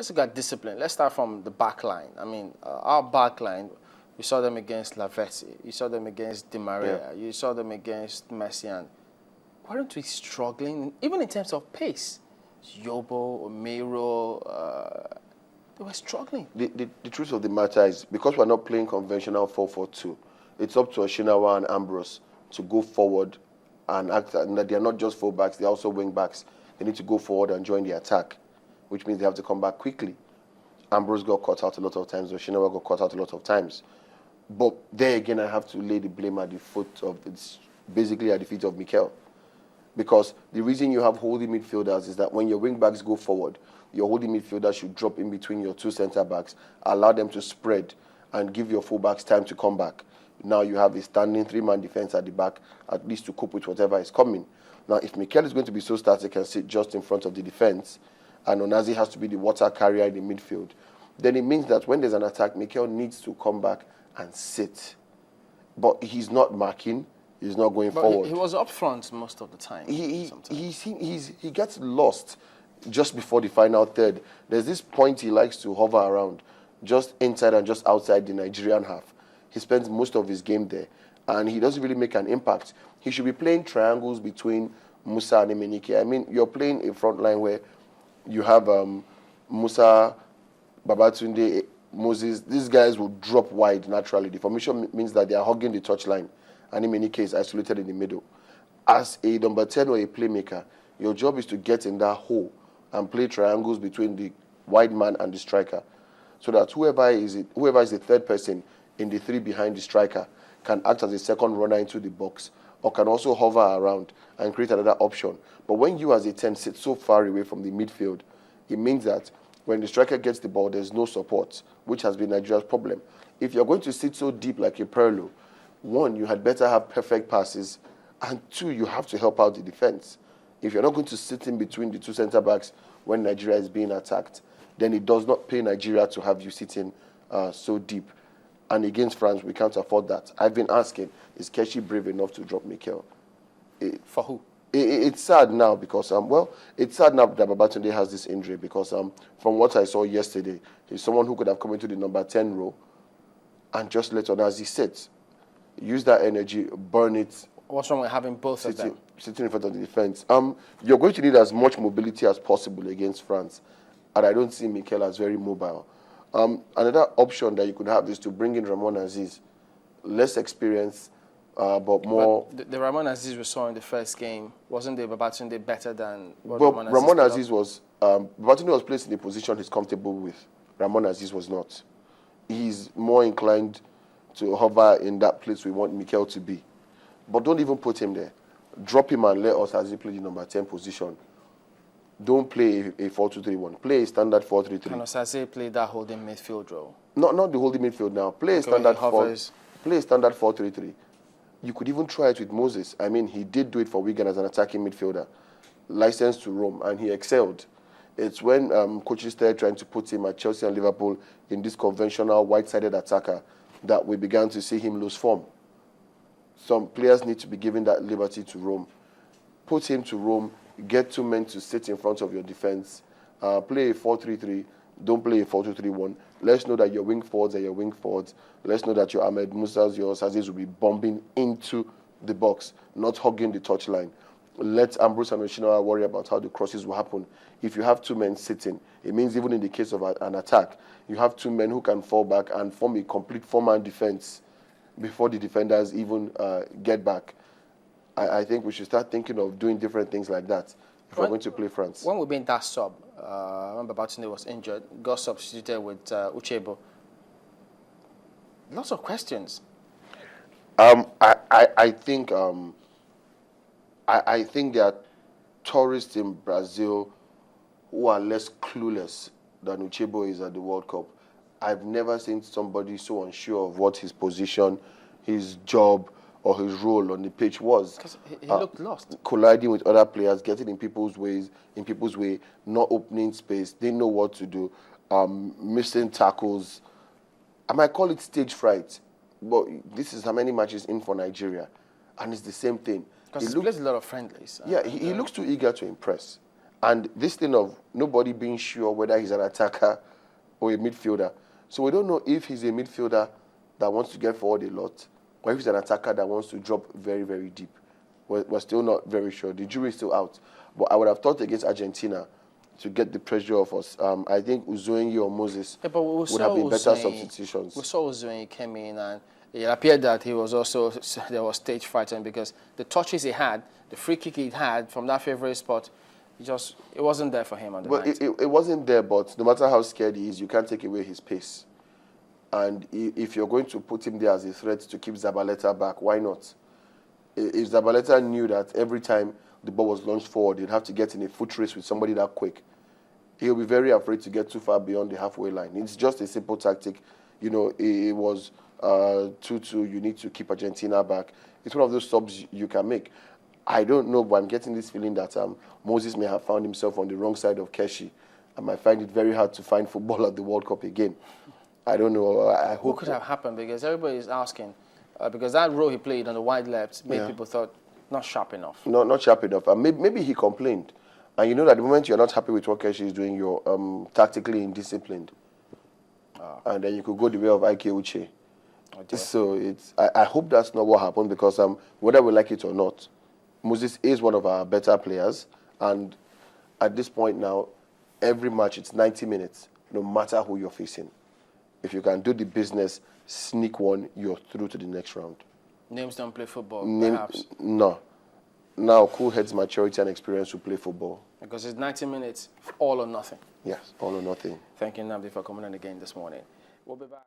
Let's look at discipline. Let's start from the back line. I mean, our back line, you saw them against Lavetti. You saw them against Di Maria. You saw them against Messi. And weren't we struggling, even in terms of pace? Yobo, Omero, they were struggling. The truth of the matter is, because we're not playing conventional 4-4-2, it's up to Oshinawa and Ambrose to go forward and act. And that they're not just full-backs, they're also wing-backs. They need to go forward and join the attack, which means they have to come back quickly. Ambrose got caught out a lot of times. Oshinawa got caught out a lot of times. But there again, I have to lay the blame at the foot of, it's basically at the feet of Mikel. Because the reason you have holding midfielders is that when your wing-backs go forward, your holding midfielders should drop in between your two centre-backs, allow them to spread, and give your full-backs time to come back. Now you have a standing three-man defence at the back, at least to cope with whatever is coming. Now, if Mikel is going to be so static and sit just in front of the defence, and Onazi has to be the water carrier in the midfield, then it means that when there's an attack, Mikel needs to come back and sit. But he's not marking, he's not going forward. He was up front most of the time. He gets lost just before the final third. There's this point he likes to hover around, just inside and just outside the Nigerian half. He spends most of his game there, and he doesn't really make an impact. He should be playing triangles between Musa and Emenike. I mean, you're playing a front line where you have Musa, Babatunde, Moses. These guys will drop wide naturally. The formation means that they are hugging the touchline, and Emenike is isolated in the middle. As a number 10 or a playmaker, your job is to get in that hole and play triangles between the wide man and the striker, so that whoever is the third person in the three behind the striker can act as a second runner into the box, or can also hover around and create another option. But when you as a 10 sit so far away from the midfield, it means that when the striker gets the ball, there's no support, which has been Nigeria's problem. If you're going to sit so deep like a Perlo, one, you had better have perfect passes, and two, you have to help out the defense. If you're not going to sit in between the two centre-backs when Nigeria is being attacked, then it does not pay Nigeria to have you sitting so deep. And against France, we can't afford that. I've been asking, is Keshi brave enough to drop Mikel? For who? It's sad now because, it's sad now that Babatunde has this injury because from what I saw yesterday, he's someone who could have come into the number 10 role and just let Onazi sit. Use that energy, burn it. What's wrong with having both of them? Sitting in front of the defense. You're going to need as much mobility as possible against France. And I don't see Mikel as very mobile. Another option that you could have is to bring in Ramon Aziz. Less experience, but more... But the Ramon Aziz we saw in the first game, wasn't the Babatunde better than what well, Ramon Aziz was... Babatunde was placed in a position he's comfortable with. Ramon Aziz was not. He's more inclined to hover in that place we want Mikel to be. But don't even put him there. Drop him and let Osazi play the number 10 position. Don't play a 4-2-3-1. Play a standard 4-3-3. And Osaze played that holding midfield role. Not the holding midfield now. Play a standard 4-3-3. You could even try it with Moses. I mean, he did do it for Wigan as an attacking midfielder, licensed to roam, and he excelled. It's when coaches started trying to put him at Chelsea and Liverpool in this conventional white-sided attacker that we began to see him lose form. Some players need to be given that liberty to roam. Put him to roam. Get two men to sit in front of your defense. Play a 4-3-3. Don't play a 4-2-3-1. Let's know that your wing forwards are your wing forwards. Let's know that your Ahmed Musas, your Sazis will be bombing into the box, not hugging the touchline. Let Ambrose and Oshinawa worry about how the crosses will happen. If you have two men sitting, it means even in the case of an attack, you have two men who can fall back and form a complete four-man defense before the defenders even get back. I think we should start thinking of doing different things like that if we're going to play France. When we been that sub, when Babatunde was injured, got substituted with Uchebo. Lots of questions. I think there are tourists in Brazil who are less clueless than Uchebo is at the World Cup. I've never seen somebody so unsure of what his position, his job, or his role on the pitch was. Because he looked lost. Colliding with other players, getting in people's way, not opening space. They know what to do. Missing tackles. I might call it stage fright, but this is how many matches in for Nigeria, and it's the same thing. Because he plays a lot of friendlies. He looks too eager to impress, And this thing of nobody being sure whether he's an attacker or a midfielder. So we don't know if he's a midfielder that wants to get forward a lot, or if he's an attacker that wants to drop very, very deep. We're still not very sure. The jury is still out. But I would have thought against Argentina to get the pressure off us. I think Usoh or Moses would have been better substitutions. We saw Usoh when he came in, and it appeared that he was also, there was stage fighting, because the touches he had, the free kick he had from that favorite spot, it wasn't there for him on the night. It wasn't there, but no matter how scared he is, you can't take away his pace. And if you're going to put him there as a threat to keep Zabaleta back, why not? If Zabaleta knew that every time the ball was launched forward, he'd have to get in a foot race with somebody that quick, he'll be very afraid to get too far beyond the halfway line. It's just a simple tactic. You know, it was 2-2, you need to keep Argentina back. It's one of those subs you can make. I don't know, but I'm getting this feeling that Moses may have found himself on the wrong side of Keshi. I might find it very hard to find football at the World Cup again. I don't know. I hope. What could have happened? Because everybody is asking. Because that role he played on the wide left made people thought not sharp enough. No, not sharp enough. And maybe he complained. And you know that the moment you're not happy with what Keshi is doing, you're tactically indisciplined. And then you could go the way of Ike Uche. So I hope that's not what happened, because whether we like it or not, Moses is one of our better players. And at this point now, every match, it's 90 minutes, no matter who you're facing. If you can do the business, sneak one, you're through to the next round. Names don't play football, perhaps? No. Now, cool heads, maturity, and experience will play football. Because it's 90 minutes, all or nothing. Yes, all or nothing. Thank you, Nnamdi, for coming in again this morning. We'll be back.